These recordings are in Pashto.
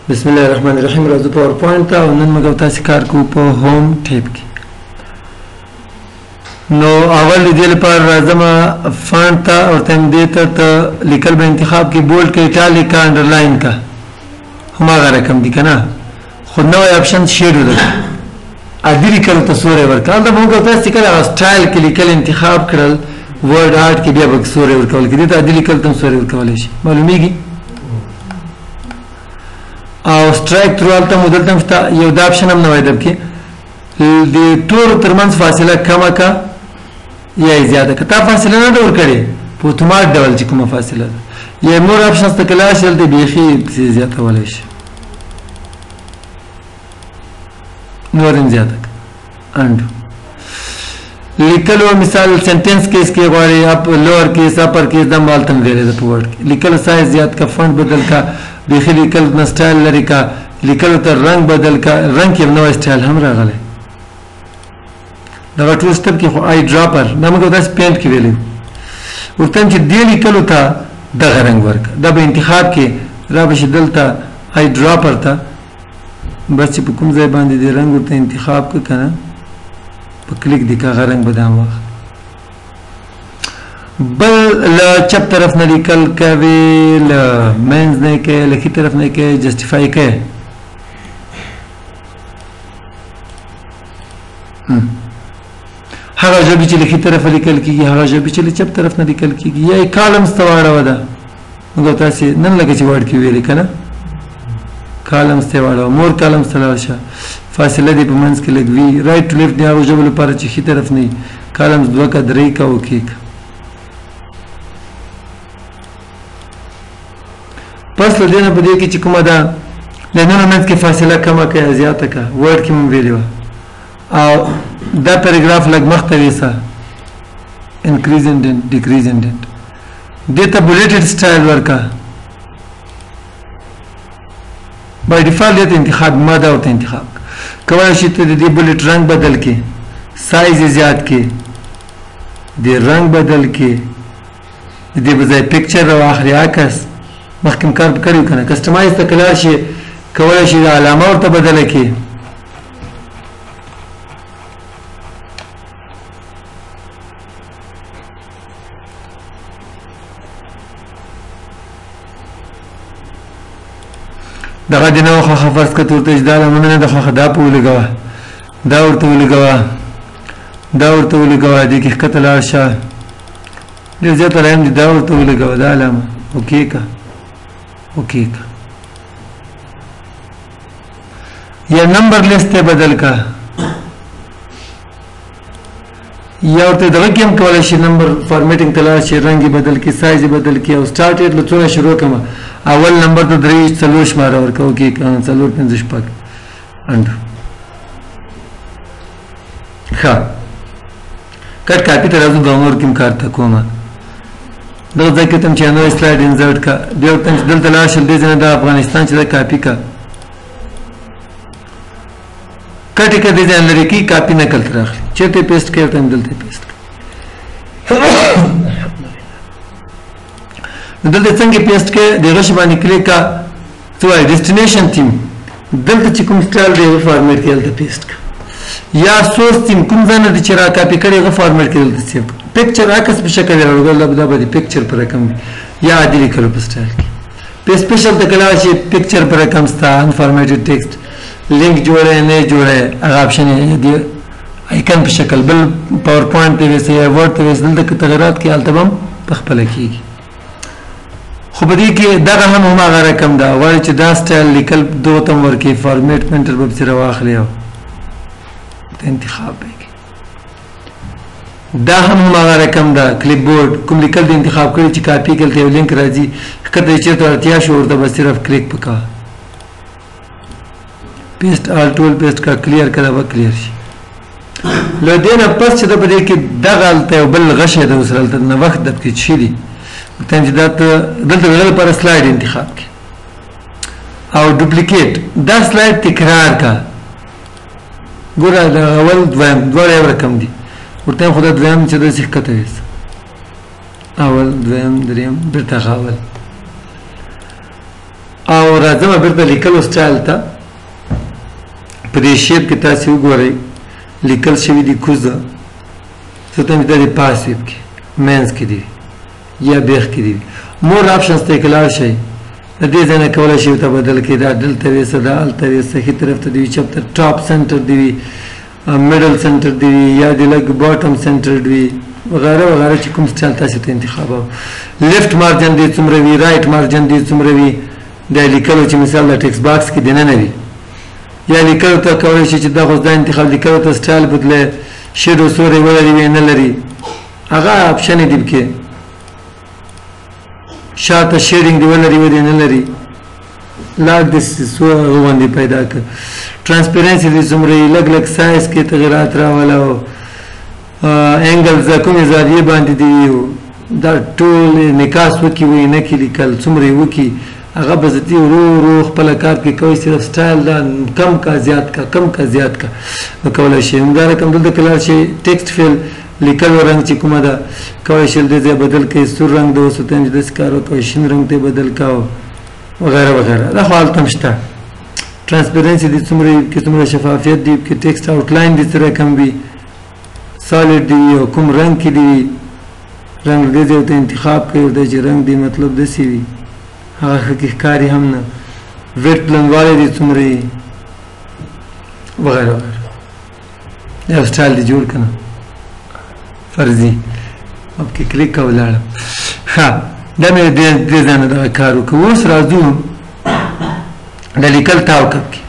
بسم الله الرحمن الرحیم. راځو پاور پوینټ ته او نن موږ تاسو کار کوو په هوم ټیب کې. نو اول دې لپاره راځم فونټ ته او تم دې ته لیکل به انتخاب کې بولډ کې ایټالیک کا انډرلاین کا هماغه رقم دي کنه. خو نو آپشن شیډ ولر ادي لیکل ته سورې ورکړل دا موږ تاسو کله سټایل کې لیکل انتخاب کړل ورډ آرټ کې بیا به سورې ورکول کې دې ادي لیکل تم سورې ورکول شي معلومیږي. او سټرایک تھرو الته مودل تم شته یو دا آپشن هم نه وای دب کې د تور ترمنځ فاصله کمه کا یا زیاده کا تا فاصله نه ډور کړي په اتومات ډول چې کومه فاصله ده یا مور آپشن ته کلاش دلته بیخي زیاته ولای شي نورم زیاده اند لیکلو مثال سنټنس کیس کې غواړي اپ لوور کیس اپر کیس د مالتم غیره د پورډ لیکل سایز زیات کا فونټ بدل کا بیخي لیکل نه سټایل لري کا لیکل ته رنگ بدل کا رنگ کې نو سټایل هم راغلی دا ټول سټپ کې خو آی ډراپر دا موږ تاسو پینټ کې ویلو ورته چې دی لیکلو ته دغه رنگ ورک دا به انتخاب کې را به دلته آی ډراپر ته بس چې په کوم ځای باندې دی رنگ ورته انتخاب ک کنه په کلیک دی کا رنگ بدام واخ بل لا چپ طرف نه لیکل کوي ل مینز نه کې لخي طرف نه کې جسټیفای کې هغه ژبه چې لخي طرف لیکل کیږي هغه ژبه چې چپ طرف نه لیکل کیږي یا کالم استواړه ودا موږ تاسو نن لګی چې ورډ کې ویل کنه کالم استواړه مور کالم استواړه فاصله دی په منځ کې لګوي رائټ ټو لیفټ دی هغه ژبه لپاره چې خي طرف نه کالم دوه کا درې کا وکیک پس لدينا بدي كي تكون دا لأننا نمت فاصلة كما كي زيادة كا word كي من فيديو أو دا paragraph لك مختلفة increase indent decrease indent ديتا bulleted style وركا by default ديتا انتخاب ماذا أو انتخاب كوالا شيء دي bullet رنگ بدل كي size زياد كي دي رنگ بدل كي دي بزاي picture أو آخری عکس مخکم کار کړیو کنه کسٹمایز ته کلار شي کولای شي علامه ورته بدله کی دغه دنه خو خفرس کتور ته اجدار مننه د خو خدا په ولګوا دا ورته ولګوا دي کې قتل ارشا دې زیاته رایم دي دا ورته ولګوا دا علامه اوکې کا اوکے یا نمبر لسٹ بدل کا یا ورته دغه کې هم کولای شي نمبر فارمیټینګ تلار شي رنگ بدل کی سایز بدل کی او سٹارټ له څونه شروع کما اول نمبر ته درې څلور شماره ورکو کې څلور پنځه شپږ اند ښه کټ کاپی ته راځو د عمر کوم کار ته کومه دغه ځکه تم چې نو سلاید انزرټ کا دیو تم دلته لاشل دې نه د افغانستان چې د کاپی کا کټی کړه دې لري کی کاپی نقل راخلی چته پیسټ کړه تم دلته پیسټ دلته څنګه پیسټ کې دغه شبانه کلیک کا تو ډیسټینیشن تیم دلته چې کوم سټایل دی فارمیټ کې دلته پیسټ یا سورس تیم کوم ځنه د چیرې کاپی کړي غو فارمیټ کې دلته سیو पिक्चर आकस पे शक्ल ورغول دا به पिक्चर پر رقم یا عادي لیکلو په سټایل کې په سپیشل د کلا شي पिक्चर پر رقم ستا ان فارمیټډ ټیکسټ لینک جوړه نه جوړه هغه اپشن دی آیکن په شکل بل پاور پوینټ ته وسه یا ورډ ته وسه د تغیرات کې التبم تخپل کیږي خو به دې کې دغه هم هغه رقم دا وایي چې دا سټایل لیکل دوه تم ورکی فارمیټ پینټر به سره واخلې انتخاب به دا هم هغه رقم دا کلیپ بورډ کوم لیکل د انتخاب کړی چې کاپی کړي یو لینک راځي کته چې ته اړتیا شو ورته بس صرف کلیک پکا پیسټ آل ټول پیسټ کا کلیر کړه به کلیر شي لدينا پس چې د بده کې دغه الته بل غشه د وسرلته نه وخت د کې شي دي ته چې دلته غل پر سلاید انتخاب کې او ډوپلیکیټ دا سلاید تکرار کا ګوره دا اول دوه رقم دي ورته خدای دویم چې د سکته وس اول دویم دریم برته غاول او راځم بیرته لیکلو سټایل ته. په دې شیپ کې تاسو وګورئ لیکل شوي دي کوزه څه ته د پاسیو کې مینس کې دي یا بیخ کې دي. مور آپشنز ته کلاړ شئ د دې ځای نه کولی شئ ته بدل کړئ دا دلته ویسه دا هلته ویسه ښي طرف ته دي وي چپ ټاپ سنټر دي وي میډل سنټر دی وي یا د لږ باټم سنټر وي وغیره وغیره چې کوم سټایل تاسو ته انتخابوه. لیفټ مارجن دی څومره وي رایټ مارجن دی څومره وي دا لیکلو چې مثال د ټکس باکس کې دننه وي یا لیکلو ته کولی شي چې دا خو دا انتخاب لیکلو ته سټایل بدله شیډو سوری ولري وي نه لري هغه اپشن دی پکې شاته شیډینګ دی ولري وي نه لري لاګ د سو غوندې پیدا کړ. ترانسپیرنسي دې څومره لږ لږ سایز کې تغیرات راوله او انګلز کومې زاویې باندې دي دا ټول نکاس وکړي وي نه کې لیکل څومره یې وکړي هغه به ذاتي ورو ورو خپله کار پکې کوئ صرف سټایل دا کم کا زیات کا کم کا زیات کا نو کولی شي. همدا رقم دلته کې لاړ شئ ټیکسټ فیل لیکلو رنګ چې کومه ده کولی شئ دې ځای بدل کړئ سور رنګ د اوس ته چې داسې کار وکړئ شین رنګ ته بدل کړو وغیره وغیره دا خو هلته هم شته. ترانسپیرنسي دي څومره کې څومره شفافیت دی کې ټیکسټ آوټلاین دي څه رقم وي سالډ دی او کوم رنګ کې دی رنګ دې ځای ته انتخاب کوئ ورته چې رنګ دی مطلب داسې وي هغه ښه کې ښکاري هم نه ویټ لنډوالی دی څومره یي وغیره وغیره یو سټایل دی جوړ که نه فرضي او پکې کلیک که ولاړم. ښه دا مې دې ځای نه دغه کار وکړو. اوس راځو د لیکل تاوکب کې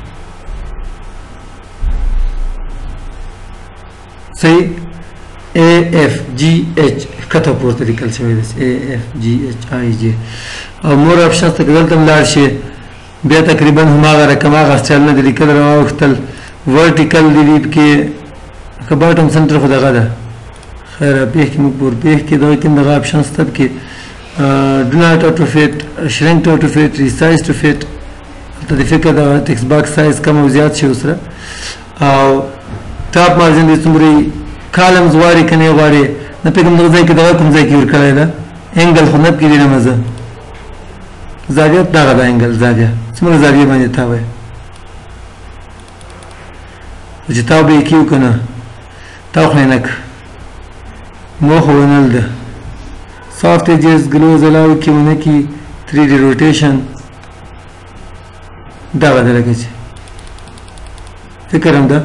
صحیح AFGH کته پورته لیکل شوی دی AFGHIJ او مور آپشنز ته که دلته هم لاړ شي بیا تقریبا هماغه رقم هغه سټایلونه د لیکل راواوښتل ورټیکل دی دي پکې که باټم سنټر خو دغه ده خیر پیښ کې موږ پور پیښ کې دغه کې دغه آپشنز ته پکې ډو ناټ آټو فیټ شرینک ټو آټو فیټ ریسایز ټو فیټ ته د فکر د ټکس باکس سایز کم او زیات شي ورسره او ټاپ مارجن دی څومره کالمز غواړي که نه غواړي نه پوهېږم دغه ځای کې دغه کوم ځای کې ورکړی ده انګل خو نه پکې دی نه مزه زاویه دغه ده انګل زاویه څومره زاویې باندې تاو یې چې تاو به یې کیو که نه تاو خو یې نه که مو خو ونل ده سافت ایجز ګلوز الاو کې ونه کي 3D روټیشن دغه ده لکه چې فکر هم ده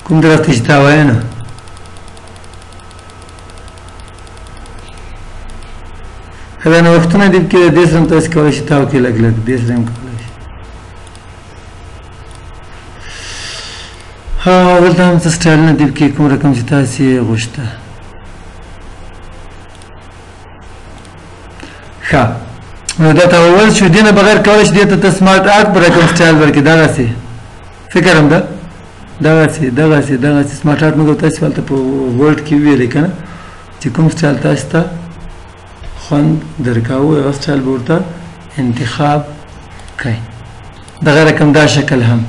کوم طرف ته چې تا وایه نه که دا نوښتونه دي پکې دې سره هم تاسې کولی شئ تاو کړئ لږ لږ دې سره هم کولی شئ. دلته هم څه سټایلونه دي پکې کوم رقم چې تاسې یې غوښته. ښه نو دا ته وویل شو دې نه بغیر کولی شي دې ته سمارټ آرټ په رقم سټایل ورکړي دغسې فکر هم ده دغسې سمارټ آرټ موږ تاسې هلته په ورډ کې وویلې که نه چې کوم سټایل تاسو ته خوند درکاوه هغه سټایل به ورته انتخاب کړئ. دغه رقم دا شکل هم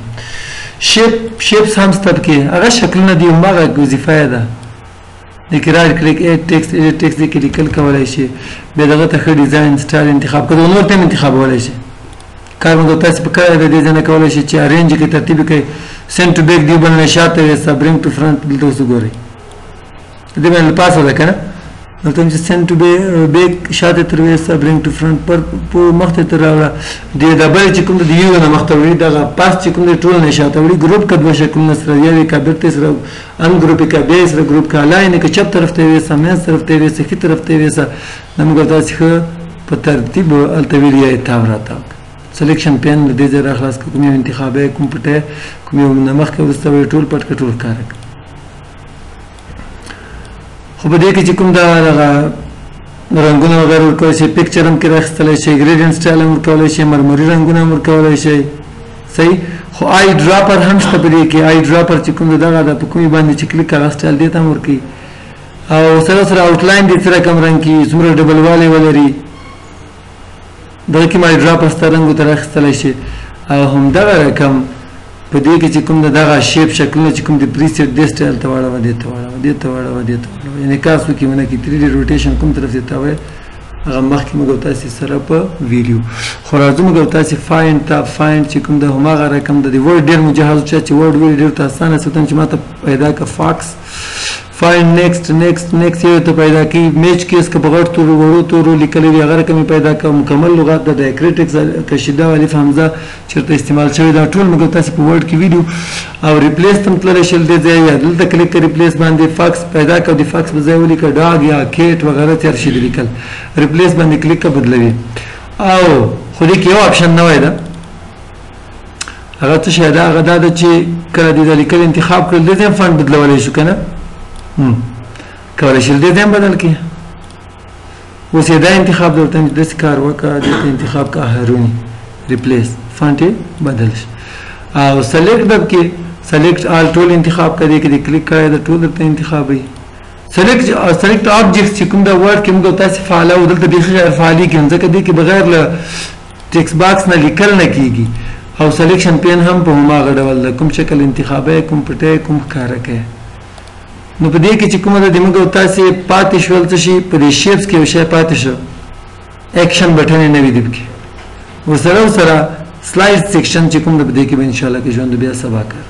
شیپس هم شته پکې هغه شکلونه دي هماغه وظیفه یې ده لیکن رایټ کلیک ایډ ټیکسټ ایډیټ ټیکسټ دې کې لیکل کولی شي بیا دغه ته ښه ډیزاین سټایل انتخاب کړئ نور ته هم انتخابولی شي کار موږ تاسې په کړی دی دې ځای نه کولی شي چې ارینج کړئ ترتیب کړئ سینډ ټو بیک دیو بل نه شاته ویسه برینګ ټو فرنټ دلته اوس وګورئ دې باندې له پاسه ده که نه دلته هم چې سینډ ټو بیک شاته تر ویسه برینګ ټو فرنټ پر مخته تر راوړه دې دا بل چې کوم د یو نه مخته وړي دغه پاس چې کوم دی ټول نه شاته وړي ګروپ که دوه شکلونه سره یو یې که بیرته سره ان ګروپ یې که بیا یې سره ګروپ که لاین یې که چپ طرف ته یې ویسه منځ طرف ته یې ویسه ښي طرف ته یې ویسه دا موږ تاسې ښه په ترتیب هلته ویلي یا یې تاو راتاو سلیکشن پین د دې ځای راخلاص کړه کوم یو انتخاب یې کوم پټی کوم یو نه مخکې وروسته به یې ټول پټ کړه ټول ښکاره کړه. خو په دې کې چې کوم دغه رنګونه وغیره ورکولی شئ پکچر هم کې راخیستلی شئ ګریډینټ سټایل هم ورکولی شئ مرمري رنګونه هم ورکولی شئ صحیح. خو آی ډراپر هم شته په دې کې آی ډراپر چې کوم دغه ده په کومې باندې چې کلیک هغه سټایل دې ته هم ورکوي او سره سره آوټلاین دې څه رقم رنګ کړي څومره ډبل والی ولري دغه کې آی ډراپر سته رنګ ورته راخیستلی شي او همدغه رقم په دې کې چې کوم دغه شیپ شکلونه چې کوم د پریسیټ دې سټایل ته واړوه دې ته واړوه دې ته واړوه دې ته واړوه یعنې کاس وکړي ونه کې 3D روټیشن کوم طرف ته تاوی هغه مخکې موږ تاسې سره په ویډیو خو راځو موږ تاسې فایند ټاپ فایند چې کوم د هماغه رقم د ورډ ډېر مجهز چا چې ورډ ویل ډېر ته اسانه سوتم چې ما ته پیدا که فاکس فایند نیکسټ یو ته پیدا کړي میچ کیس که په غټ تورو وړو تورو لیکلی وي هغه رقم یې پیدا کړه مکمل لغات د ډایکریټکس کشیده الف حمزه چېرته استعمال شوی دا ټول موږ تاسې په ورډ کې ویډیو او ریپلیس ته هم تللی شل دې ځای یا دلته کلیک کړه ریپلیس باندې فاکس پیدا کړه د فاکس په ځای ولیکه ډاګ یا کیټ وغیره تیار شي لیکل ریپلیس باندې کلیک کړه بدلوي او خو دې کې یو اپشن نه وای ده هغه څه شی ده هغه دا ده چې کله دې دا لیکل انتخاب کړل دې ځای فانټ بدلولی شو که نه کولی شي دې ځای بدل کړي اوس یې دا انتخاب ده ورته داسې کار وکړه دلته انتخاب کړه هاروني ریپلیس فانټ یې بدل شي او سلیکټ دب کې سلیکټ آل ټول انتخاب کړي کې دې کلیک کړی د ټول درته انتخابوي سلیکټ آبجیکټس چې کوم دا ورډ کې موږ تاسې فعاله او دلته بیخي غیر فعالي کړي ځکه دې کې بغیر له ټیکس باکس نه لیکل نه کېږي او سلیکشن پین هم په هماغه ډول ده کوم شکل انتخابوي کوم پټوي کوم ښکاره کوي نو په دې کې چې کومه ده د موږ تاسې پاتې شول څه شي په دې شیپس کې یو شی پاتې شو ایکشن بټن یې نه وي دې کې ورسره سلایډ سیکشن چې کوم ده په دې کې به انشاءالله کې ژوند بیا سبا کوي